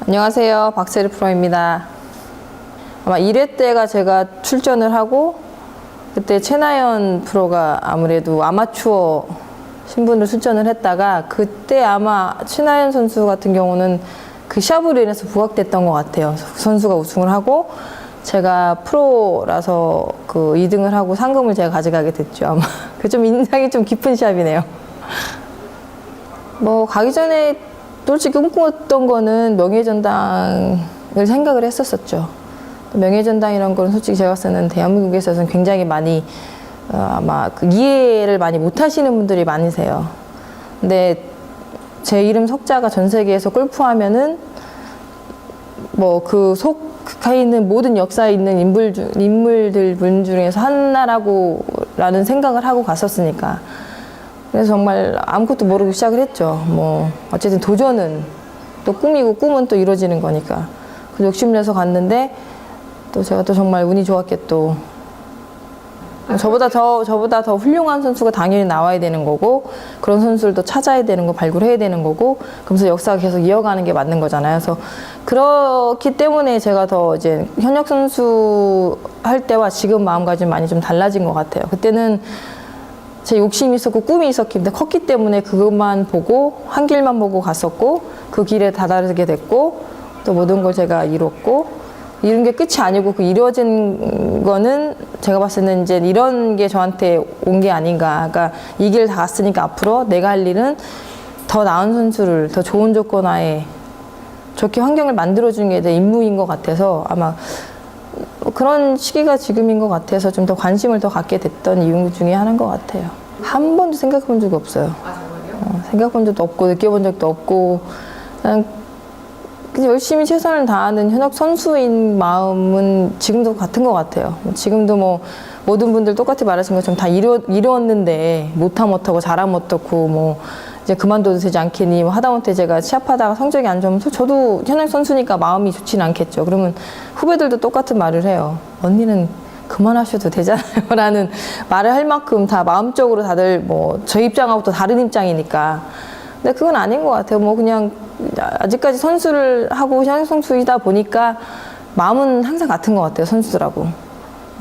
안녕하세요. 박세리 프로입니다. 아마 1회 때가 제가 출전을 하고 그때 최나연 프로가 아무래도 아마추어 신분으로 출전을 했다가 그때 아마 최나연 선수 같은 경우는 그 시합으로 인해서 부각됐던 것 같아요. 선수가 우승을 하고 제가 프로라서 그 2등을 하고 상금을 제가 가져가게 됐죠. 아마 그 좀 인상이 좀 깊은 시합이네요. 뭐 가기 전에 솔직히 꿈꾸었던 거는 명예전당을 생각을 했었었죠. 명예전당 이런 거는 솔직히 제가 봤을 때는 대한민국에 있어서는 굉장히 많이 아마 그 이해를 많이 못 하시는 분들이 많으세요. 근데 제 이름 석자가 전 세계에서 골프하면은 뭐 그 속해 있는 모든 역사에 있는 인물들 분 중에서 하나라고라는 생각을 하고 갔었으니까. 그래서 정말 아무것도 모르고 시작을 했죠. 뭐 어쨌든 도전은 또 꿈이고 꿈은 또 이루어지는 거니까. 그 욕심을 내서 갔는데 또 제가 또 정말 운이 좋았게 또 저보다 더 훌륭한 선수가 당연히 나와야 되는 거고 그런 선수를 또 찾아야 되는 거 발굴해야 되는 거고 그러면서 역사가 계속 이어가는 게 맞는 거잖아요. 그래서 그렇기 때문에 제가 더 이제 현역 선수 할 때와 지금 마음가짐이 많이 좀 달라진 것 같아요. 그때는 제 욕심이 있었고 꿈이 있었기 때문에 컸기 때문에 그것만 보고 한 길만 보고 갔었고 그 길에 다다르게 됐고 또 모든 걸 제가 이뤘고 이룬 게 끝이 아니고 그 이루어진 거는 제가 봤을 때는 이제 이런 게 저한테 온 게 아닌가. 그러니까 이 길 다 갔으니까 앞으로 내가 할 일은 더 나은 선수를 더 좋은 조건 하에 좋게 환경을 만들어주는 게 내 임무인 것 같아서 아마 그런 시기가 지금인 것 같아서 좀 더 관심을 더 갖게 됐던 이유 중에 하나인 것 같아요. 한 번도 생각해 본 적이 없어요. 생각해 본 적도 없고 느껴본 적도 없고 그냥 열심히 최선을 다하는 현역 선수인 마음은 지금도 같은 것 같아요. 지금도 뭐 모든 분들 똑같이 말하신 것처럼 다 이루었는데 못하면 어떡하고 잘하면 어떡고 뭐 이제 그만둬도 되지 않겠니 뭐 하다못해 제가 시합하다가 성적이 안 좋으면 저도 현역 선수니까 마음이 좋지는 않겠죠. 그러면 후배들도 똑같은 말을 해요. 언니는 그만하셔도 되잖아요 라는 말을 할 만큼 다 마음적으로 다들 뭐 저 입장하고 또 다른 입장이니까 근데 그건 아닌 것 같아요. 뭐 그냥 아직까지 선수를 하고 현역 선수이다 보니까 마음은 항상 같은 것 같아요. 선수들하고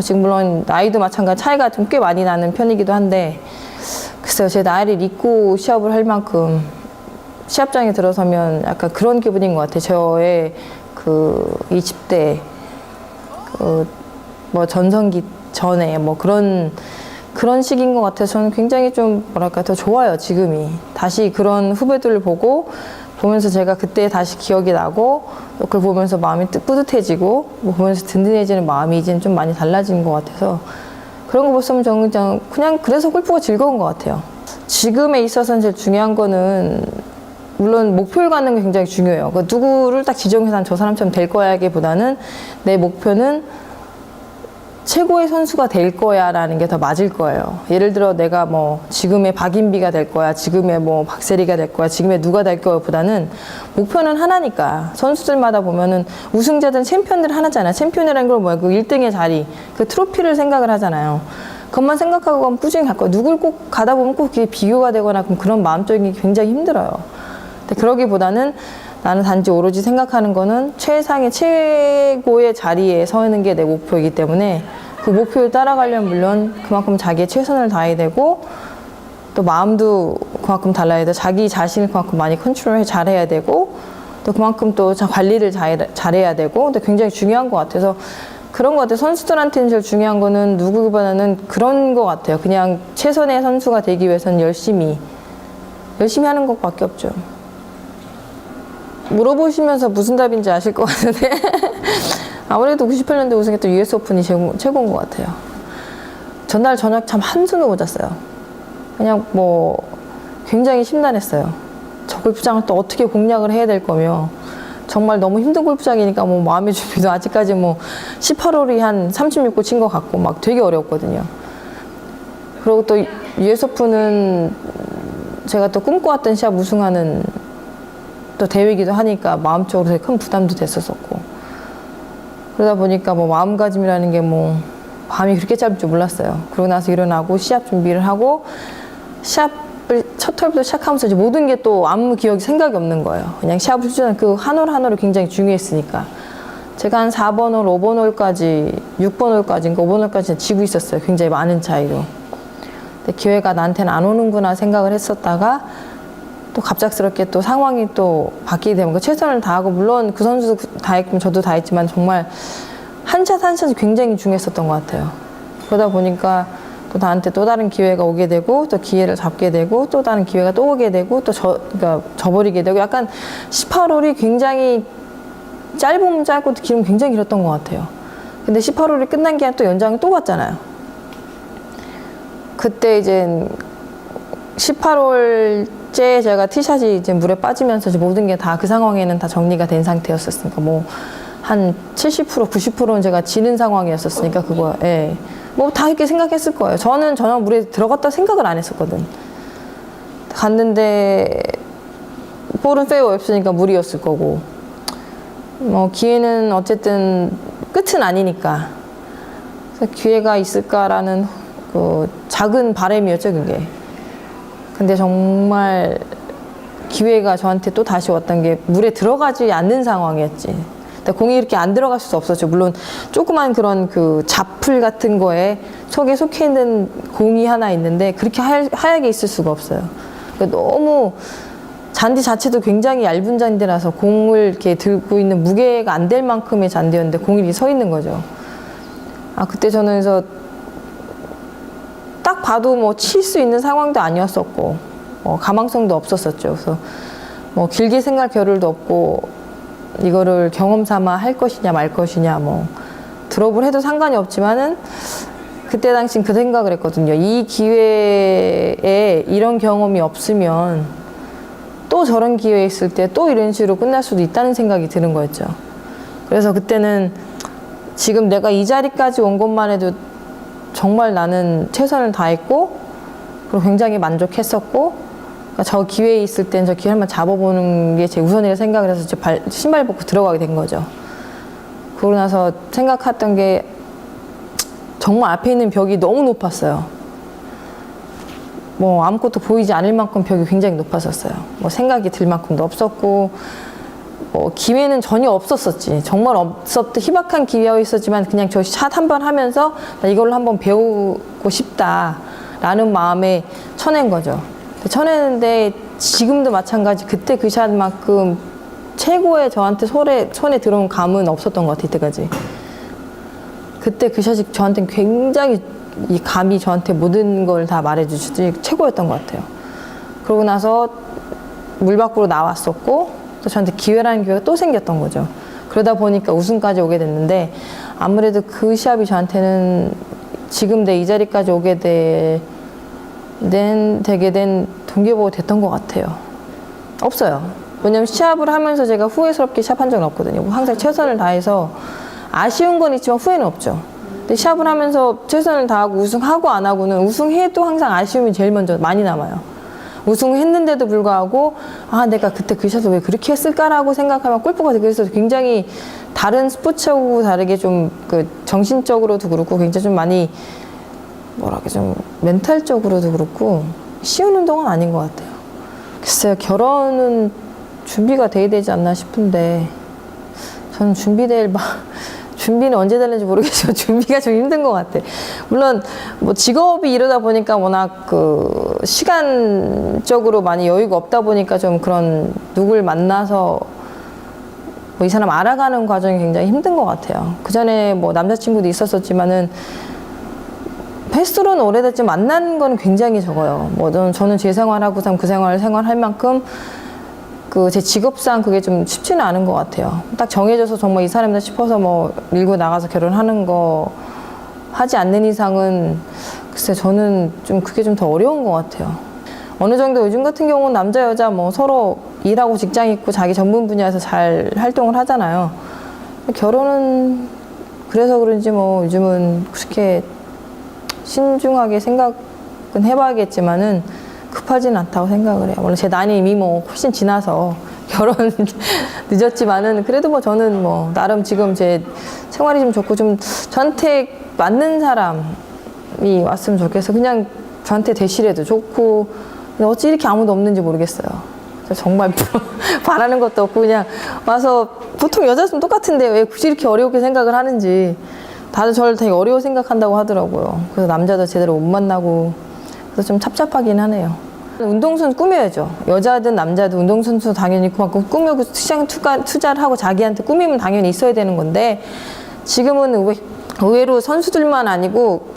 지금 물론 나이도 마찬가지 차이가 좀 꽤 많이 나는 편이기도 한데 글쎄요, 제 나이를 잊고 시합을 할 만큼 시합장에 들어서면 약간 그런 기분인 것 같아요. 저의 그 20대 그 뭐 전성기 전에 뭐 그런 시기인 것 같아서 저는 굉장히 좀 뭐랄까 더 좋아요. 지금이 다시 그런 후배들을 보면서 제가 그때 다시 기억이 나고 그걸 보면서 마음이 뿌듯해지고 뭐 보면서 든든해지는 마음이 이제는 좀 많이 달라진 것 같아서 그런 거 보시면 저는 그냥 그래서 골프가 즐거운 것 같아요. 지금에 있어서는 제일 중요한 거는 물론 목표를 갖는 게 굉장히 중요해요. 그러니까 누구를 딱 지정해서 저 사람처럼 될 거야기보다는 내 목표는 최고의 선수가 될 거야 라는 게 더 맞을 거예요. 예를 들어 내가 뭐 지금의 박인비가 될 거야, 지금의 뭐 박세리가 될 거야, 지금의 누가 될 거야 보다는 목표는 하나니까 선수들마다 보면은 우승자든 챔피언들 하나잖아요. 챔피언이라는 걸 뭐야? 그 1등의 자리, 그 트로피를 생각을 하잖아요. 그것만 생각하고 가면 꾸준히 갈 거야. 누굴 꼭 가다 보면 꼭 그게 비교가 되거나 그런 마음적인 게 굉장히 힘들어요. 근데 그러기보다는 나는 단지 오로지 생각하는 거는 최고의 자리에 서 있는 게 내 목표이기 때문에 그 목표를 따라가려면 물론 그만큼 자기의 최선을 다해야 되고 또 마음도 그만큼 달라야 돼. 자기 자신을 그만큼 많이 컨트롤 잘해야 되고 또 그만큼 또 관리를 잘해야 되고 근데 굉장히 중요한 것 같아서 그런 것 같아요. 선수들한테는 제일 중요한 거는 누구보다는 그런 것 같아요. 그냥 최선의 선수가 되기 위해서는 열심히 하는 것밖에 없죠. 물어보시면서 무슨 답인지 아실 것 같은데 아무래도 98년도에 우승했던 US 오픈이 최고인 것 같아요. 전날 저녁 참 한숨을 못 잤어요. 그냥 뭐 굉장히 심란했어요. 저 골프장을 또 어떻게 공략을 해야 될 거며 정말 너무 힘든 골프장이니까 뭐 마음의 준비도 아직까지 뭐 18홀이 한 36구 친 것 같고 막 되게 어려웠거든요. 그리고 또 US 오픈은 제가 또 꿈꿔왔던 시합 우승하는 또 대회이기도 하니까 마음적으로 되게 큰 부담도 됐었고 그러다 보니까 뭐 마음가짐이라는 게 뭐 밤이 그렇게 짧을 줄 몰랐어요. 그러고 나서 일어나고 시합 준비를 하고 시합 첫 털부터 시작하면서 이제 모든 게 또 아무 기억이 생각이 없는 거예요. 그냥 시합을 출전한 그 한 올 한 올이 굉장히 중요했으니까. 제가 한 4번 홀, 5번 홀까지, 6번 홀까지, 그러니까 5번 홀까지 지고 있었어요. 굉장히 많은 차이로. 근데 기회가 나한테는 안 오는구나 생각을 했었다가 또 갑작스럽게 또 상황이 또 바뀌게 되면 최선을 다하고, 물론 그 선수도 다 했고 저도 다 했지만 정말 한 샷 한 샷이 굉장히 중요했었던 것 같아요. 그러다 보니까 또 나한테 또 다른 기회가 오게 되고, 또 기회를 잡게 되고, 또 다른 기회가 또 오게 되고, 또 그러니까 져버리게 되고, 약간 18홀이 굉장히 짧으면 짧고 길으면 굉장히 길었던 것 같아요. 근데 18홀이 끝난 게 또 연장이 또 갔잖아요. 그때 이제 18홀째 제가 티샷이 이제 물에 빠지면서 이제 모든 게 다 그 상황에는 다 정리가 된 상태였었으니까, 뭐 한 70%, 90%는 제가 지는 상황이었었으니까, 그거, 예. 뭐 다 이렇게 생각했을 거예요. 저는 전혀 물에 들어갔다 생각을 안 했었거든. 갔는데 볼은 페어웨이 없으니까 물이었을 거고, 뭐 기회는 어쨌든 끝은 아니니까, 그래서 기회가 있을까라는 그 작은 바람이었죠, 그게. 근데 정말 기회가 저한테 또 다시 왔던 게 물에 들어가지 않는 상황이었지. 공이 이렇게 안 들어갈 수 없었죠. 물론 조그만 그런 그 잡풀 같은 거에 속에 속해 있는 공이 하나 있는데 그렇게 하얗게 있을 수가 없어요. 그러니까 너무 잔디 자체도 굉장히 얇은 잔디라서 공을 이렇게 들고 있는 무게가 안 될 만큼의 잔디였는데 공이 이렇게 서 있는 거죠. 그때 저는 그래서 딱 봐도 뭐 칠 수 있는 상황도 아니었었고, 가망성도 없었었죠. 그래서 뭐 길게 생각할 겨를도 없고, 이거를 경험 삼아 할 것이냐 말 것이냐, 뭐 드롭을 해도 상관이 없지만은 그때 당신 그 생각을 했거든요. 이 기회에 이런 경험이 없으면 또 저런 기회 있을 때 또 이런 식으로 끝날 수도 있다는 생각이 드는 거였죠. 그래서 그때는 지금 내가 이 자리까지 온 것만 해도 정말 나는 최선을 다했고, 그리고 굉장히 만족했었고, 그러니까 저 기회에 있을 땐 저 기회 한번 잡아보는 게 제 우선이라 생각을 해서 제 신발 벗고 들어가게 된 거죠. 그러고 나서 생각했던 게 정말 앞에 있는 벽이 너무 높았어요. 뭐 아무것도 보이지 않을 만큼 벽이 굉장히 높았었어요. 뭐 생각이 들 만큼도 없었고, 뭐 기회는 전혀 없었었지. 정말 없었던 희박한 기회가 있었지만 그냥 저 샷 한 번 하면서 나 이걸로 한번 배우고 싶다라는 마음에 쳐낸 거죠. 쳐내는데 지금도 마찬가지, 그때 그 샷만큼 최고의 저한테 손에 들어온 감은 없었던 것 같아요, 이때까지. 그때 그 샷이 저한테는 굉장히 이 감이 저한테 모든 걸 다 말해주시지 최고였던 것 같아요. 그러고 나서 물 밖으로 나왔었고, 또 저한테 기회라는 기회가 또 생겼던 거죠. 그러다 보니까 우승까지 오게 됐는데, 아무래도 그 시합이 저한테는 지금 내 이 자리까지 오게 되게 된 동기부여가 됐던 것 같아요. 없어요. 왜냐면 시합을 하면서 제가 후회스럽게 시합한 적은 없거든요. 항상 최선을 다해서, 아쉬운 건 있지만 후회는 없죠. 근데 시합을 하면서 최선을 다하고 우승하고 안 하고는, 우승해도 항상 아쉬움이 제일 먼저 많이 남아요. 우승했는데도 불구하고 내가 그때 그 샷을 왜 그렇게 했을까라고 생각하면 골프가 그래서 굉장히 다른 스포츠하고 다르게 좀 그 정신적으로도 그렇고 굉장히 좀 많이 좀 멘탈적으로도 그렇고 쉬운 운동은 아닌 것 같아요. 글쎄요, 결혼은 준비가 돼야 되지 않나 싶은데, 저는 준비는 언제 될는지 모르겠지만 준비가 좀 힘든 것 같아. 물론 뭐 직업이 이러다 보니까 워낙 그 시간적으로 많이 여유가 없다 보니까 좀 그런 누굴 만나서 뭐 이 사람 알아가는 과정이 굉장히 힘든 것 같아요. 그 전에 뭐 남자친구도 있었었지만은 횟수로는 오래됐지만 만난 건 굉장히 적어요. 뭐 저는 제 생활하고 그 생활할 만큼 그 제 직업상 그게 좀 쉽지는 않은 것 같아요. 딱 정해져서 정말 이 사람이다 싶어서 뭐 밀고 나가서 결혼하는 거 하지 않는 이상은 글쎄 저는 좀 그게 좀 더 어려운 것 같아요. 어느 정도 요즘 같은 경우는 남자 여자 뭐 서로 일하고 직장 있고 자기 전문 분야에서 잘 활동을 하잖아요. 결혼은 그래서 그런지 뭐 요즘은 그렇게 신중하게 생각은 해봐야겠지만은 급하지는 않다고 생각을 해요. 물론 제 나이는 이미 뭐 훨씬 지나서 결혼 늦었지만은 그래도 뭐 저는 뭐 나름 지금 제 생활이 좀 좋고 좀 저한테 맞는 사람이 왔으면 좋겠어. 그냥 저한테 대시래도 좋고 근데 어찌 이렇게 아무도 없는지 모르겠어요. 정말 바라는 것도 없고 그냥 와서 보통 여자였으면 똑같은데 왜 굳이 이렇게 어렵게 생각을 하는지 다들 저를 되게 어려워 생각한다고 하더라고요. 그래서 남자도 제대로 못 만나고 그래서 좀 찹찹하긴 하네요. 운동선수 꾸며야죠. 여자든 남자든 운동선수 당연히 그만큼 꾸미고 시장 투자를 하고 자기한테 꾸미면 당연히 있어야 되는 건데 지금은 의외로 선수들만 아니고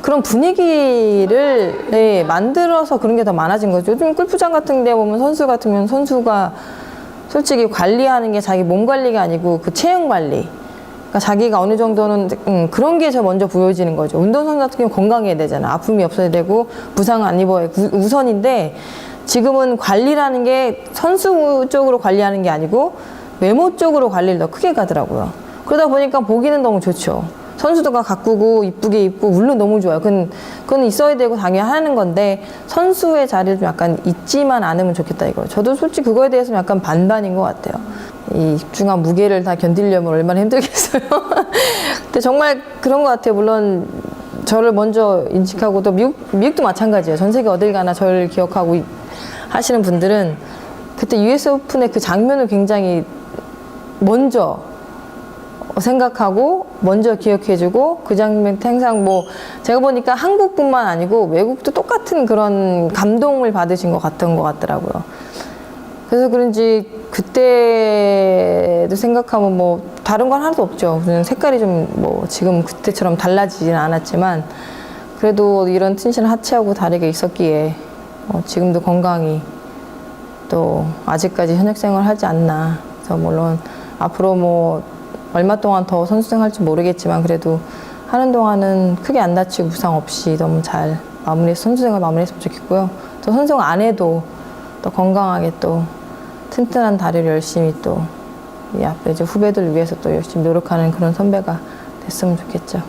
그런 분위기를 네, 만들어서 그런 게 더 많아진 거죠. 요즘 골프장 같은 데 보면 선수 같으면 선수가 솔직히 관리하는 게 자기 몸 관리가 아니고 그 체형 관리. 그러니까 자기가 어느 정도는 그런 게 저 먼저 보여지는 거죠. 운동선수 같은 경우 건강해야 되잖아. 아픔이 없어야 되고 부상 안 입어야 우선인데 지금은 관리라는 게 선수 쪽으로 관리하는 게 아니고 외모 쪽으로 관리를 더 크게 가더라고요. 그러다 보니까 보기는 너무 좋죠. 선수도가 가꾸고 이쁘게 입고 물론 너무 좋아요. 그건 있어야 되고 당연히 하는 건데 선수의 자리를 좀 약간 잊지만 않으면 좋겠다 이거. 저도 솔직히 그거에 대해서는 약간 반반인 것 같아요. 이 중한 무게를 다 견디려면 얼마나 힘들겠어요. 근데 정말 그런 것 같아요. 물론 저를 먼저 인식하고 또 미국도 마찬가지예요. 전 세계 어딜 가나 저를 기억하고 하시는 분들은 그때 US 오픈의 그 장면을 굉장히 먼저 생각하고 먼저 기억해주고 그 장면 항상 제가 보니까 한국뿐만 아니고 외국도 똑같은 그런 감동을 받으신 것 같은 것 같더라고요. 그래서 그런지 그때도 생각하면 다른 건 하나도 없죠. 그냥 색깔이 좀 지금 그때처럼 달라지진 않았지만 그래도 이런 튼실한 하체하고 다리가 있었기에 지금도 건강히 또 아직까지 현역 생활을 하지 않나. 그래서 물론 앞으로 얼마 동안 더 선수생 할지 모르겠지만 그래도 하는 동안은 크게 안 다치고 부상 없이 너무 잘 선수생활 마무리했으면 좋겠고요. 또 선수생 안 해도 또 건강하게 또 튼튼한 다리를 열심히 또 이 앞에 이제 후배들 위해서 또 열심히 노력하는 그런 선배가 됐으면 좋겠죠.